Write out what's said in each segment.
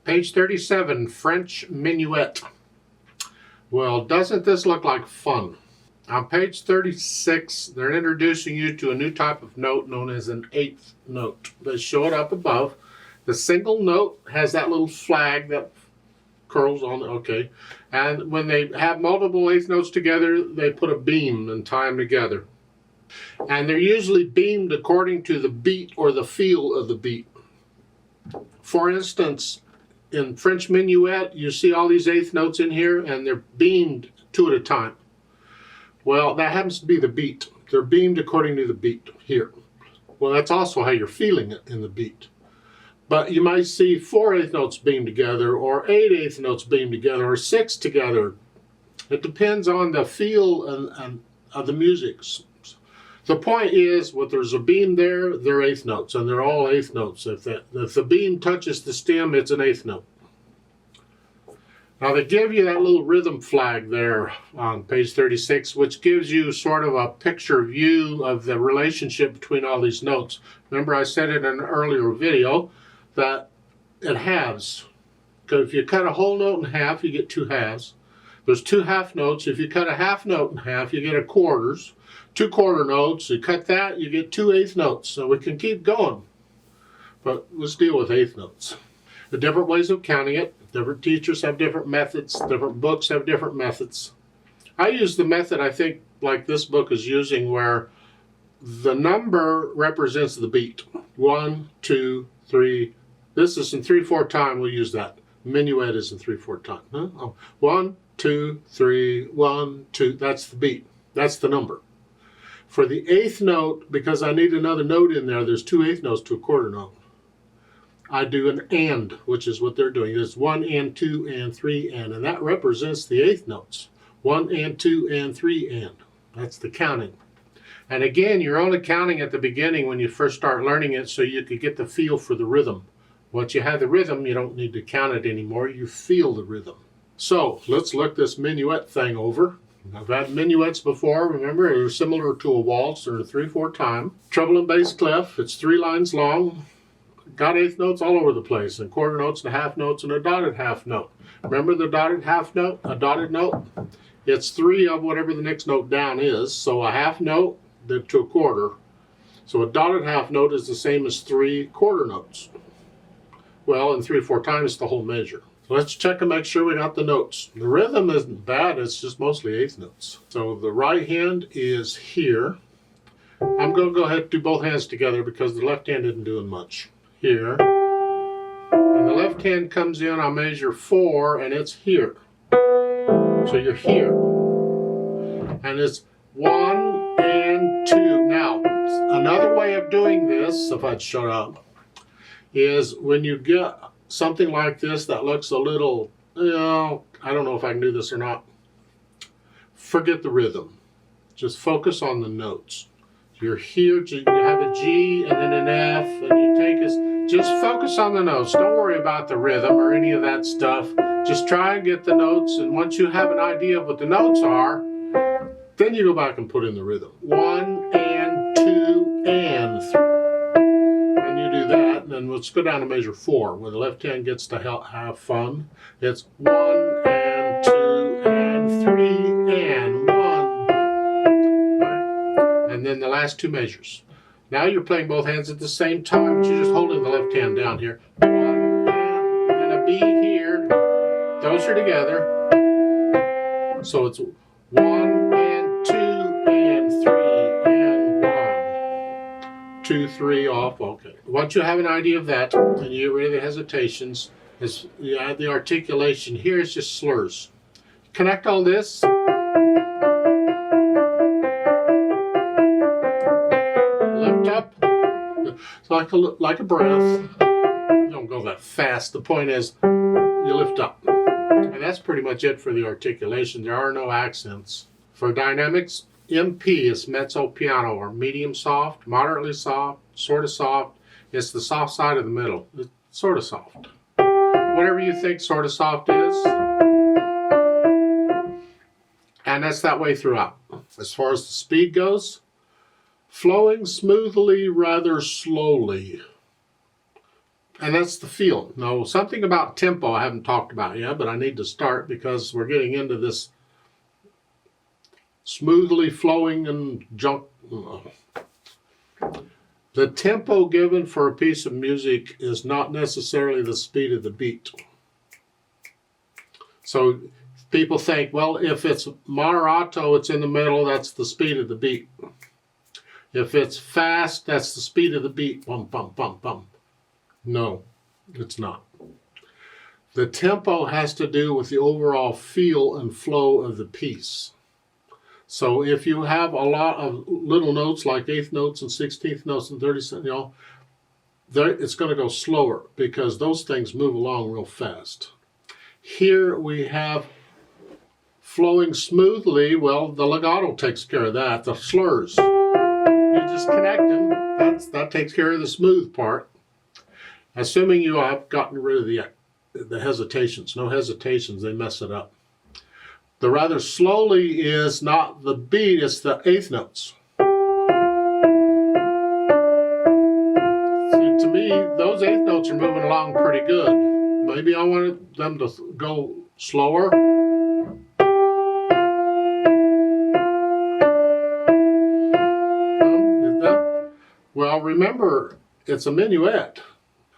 Page 37, French Minuet. Well, doesn't this look like fun? On page 36, they're introducing you to a new type of note known as an eighth note. They show it up above. The single note has that little flag that curls on, okay. And when they have multiple eighth notes together, they put a beam and tie them together. And they're usually beamed according to the beat or the feel of the beat. For instance, in French Minuet, you see all these eighth notes in here, and they're beamed two at a time. Well, that happens to be the beat. They're beamed according to the beat here. Well, that's also how you're feeling it in the beat. But you might see 4 eighth notes beamed together, or 8 eighth notes beamed together, or 6 together. It depends on the feel and of the music. The point is, when there's a beam there, they're eighth notes, and they're all eighth notes. If the beam touches the stem, it's an eighth note. Now they give you that little rhythm flag there on page 36, which gives you sort of a picture view of the relationship between all these notes. Remember, I said in an earlier video that it halves. Because if you cut a whole note in half, you get 2 halves. There's 2 half notes. If you cut a half note in half, you get a quarters. 2 quarter notes, you cut that, you get 2 eighth notes. So we can keep going. But let's deal with eighth notes. The different ways of counting it. Different teachers have different methods. Different books have different methods. I use the method I think like this book is using, where the number represents the beat. 1, 2, 3. This is in 3/4 time. We'll use that. Minuet is in 3/4 time. Huh? Oh. 1, 2, 3, 1, 2. That's the beat. That's the number. For the eighth note, because I need another note in there, there's 2 eighth notes to a quarter note. I do an and, which is what they're doing. It's 1 and 2 and 3 and that represents the eighth notes. 1 and 2 and 3 and. That's the counting. And again, you're only counting at the beginning when you first start learning it, so you could get the feel for the rhythm. Once you have the rhythm, you don't need to count it anymore. You feel the rhythm. So let's look this minuet thing over. I've had minuets before. Remember, they're similar to a waltz. They're in 3/4 time. Treble and bass clef. It's 3 lines long. Got eighth notes all over the place, and quarter notes and half notes and a dotted half note. Remember the dotted half note, a dotted note? It's 3 of whatever the next note down is. So a half note then to a quarter. So a dotted half note is the same as 3 quarter notes. Well, in 3/4 time, it's the whole measure. So let's check and make sure we got the notes. The rhythm isn't bad, it's just mostly eighth notes. So the right hand is here. I'm going to go ahead and do both hands together because the left hand isn't doing much. Here. And the left hand comes in, I'll measure 4, and it's here. So you're here. And it's 1 and 2. Now, another way of doing this, if I'd shut up, is when you get something like this that looks a little, I don't know if I can do this or not. Forget the rhythm. Just focus on the notes. You're here, you have a G and then an F, and you take us. Just focus on the notes. Don't worry about the rhythm or any of that stuff. Just try and get the notes, and once you have an idea of what the notes are, then you go back and put in the rhythm. 1 and 2 and 3. And you do that, and then let's go down to measure 4, where the left hand gets to have fun. It's 1 and 2 and 3 and 1. And then the last 2 measures. Now you're playing both hands at the same time, but you're just holding the left hand down here. 1 and a B here. Those are together. So it's 1 and 2 and 3 and 1. 2, 3 off. Okay. Once you have an idea of that, and you get rid of the hesitations, is you add the articulation. Here it's just slurs. Connect all this. Lift up. It's like a breath. You don't go that fast. The point is, you lift up. And that's pretty much it for the articulation. There are no accents. For dynamics, MP is mezzo piano, or medium soft, moderately soft, sort of soft. It's the soft side of the middle. It's sort of soft. Whatever you think sort of soft is. And that's that way throughout. As far as the speed goes, flowing smoothly, rather slowly. And that's the feel. Now, something about tempo I haven't talked about yet, but I need to start because we're getting into this smoothly flowing and junk. The tempo given for a piece of music is not necessarily the speed of the beat. So people think, well, if it's moderato, it's in the middle, that's the speed of the beat. If it's fast, that's the speed of the beat. Bum, bum, bum, bum. No, it's not. The tempo has to do with the overall feel and flow of the piece. So if you have a lot of little notes like eighth notes and 16th notes and 30th, it's going to go slower because those things move along real fast. Here we have flowing smoothly. Well, the legato takes care of that. The slurs, you just connect them. That takes care of the smooth part. Assuming you have gotten rid of the hesitations. No hesitations, they mess it up. The rather slowly is not the beat, it's the eighth notes. See, to me, those eighth notes are moving along pretty good. Maybe I wanted them to go slower. Well, remember, it's a minuet.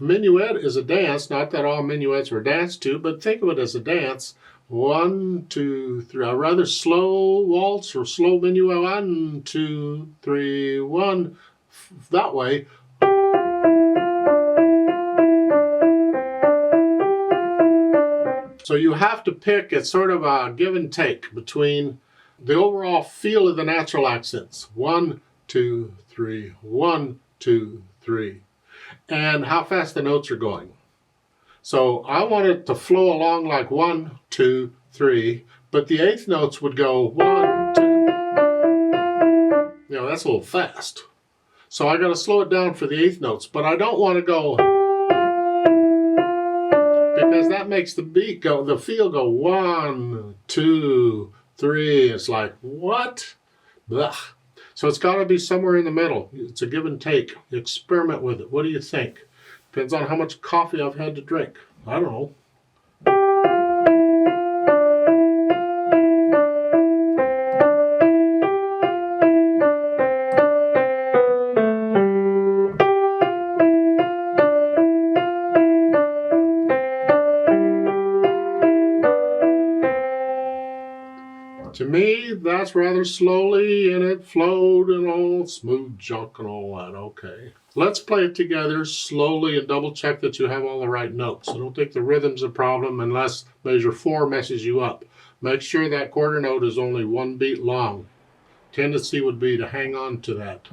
A minuet is a dance, not that all minuets are danced to, but think of it as a dance. 1, 2, 3, a rather slow waltz or slow minuet. 1, 2, 3, 1, that way. So you have to pick, it's sort of a give and take between the overall feel of the natural accents. 1, 2, 3, 1, 2, 3. And how fast the notes are going. So I want it to flow along like 1, 2, 3, but the eighth notes would go 1, 2. That's a little fast. So I got to slow it down for the eighth notes, but I don't want to go, because that makes the beat go, the feel go 1, 2, 3. It's like, what? Blah. So it's got to be somewhere in the middle. It's a give and take. Experiment with it. What do you think? Depends on how much coffee I've had to drink. I don't know. To me, that's rather slowly, and it flowed and all smooth junk and all that. Okay. Let's play it together slowly and double check that you have all the right notes. I don't think the rhythm's a problem unless measure 4 messes you up. Make sure that quarter note is only 1 beat long. Tendency would be to hang on to that.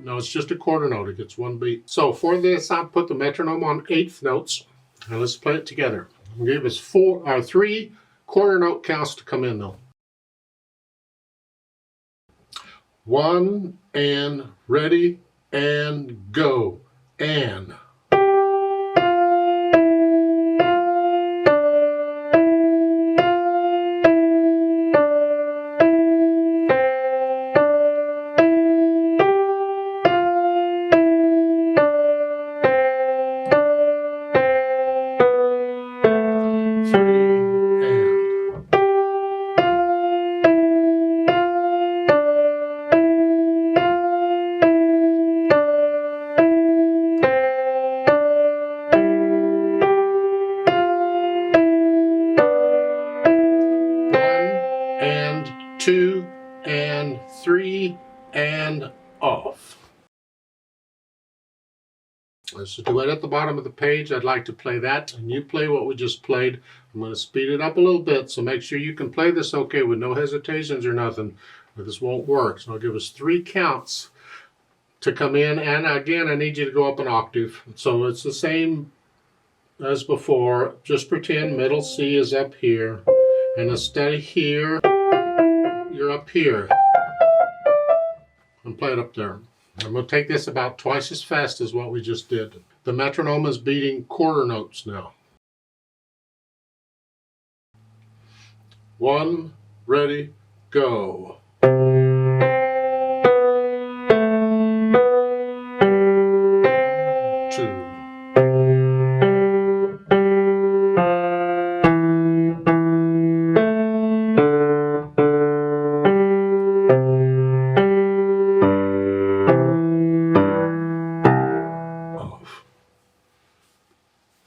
No, it's just a quarter note. It gets 1 beat. So for this, I put the metronome on 8th notes. Now let's play it together. I'll give us 3 quarter note counts to come in though. 1 and ready and go and. And 2 and 3 and off. There's a duet at the bottom of the page. I'd like to play that, and you play what we just played. I'm going to speed it up a little bit, so make sure you can play this okay with no hesitations or nothing, or this won't work. So I'll give us 3 counts to come in, and again, I need you to go up an octave. So it's the same as before. Just pretend middle C is up here, and instead of here, you're up here. And play it up there. I'm going to take this about twice as fast as what we just did. The metronome is beating quarter notes now. 1, ready, go.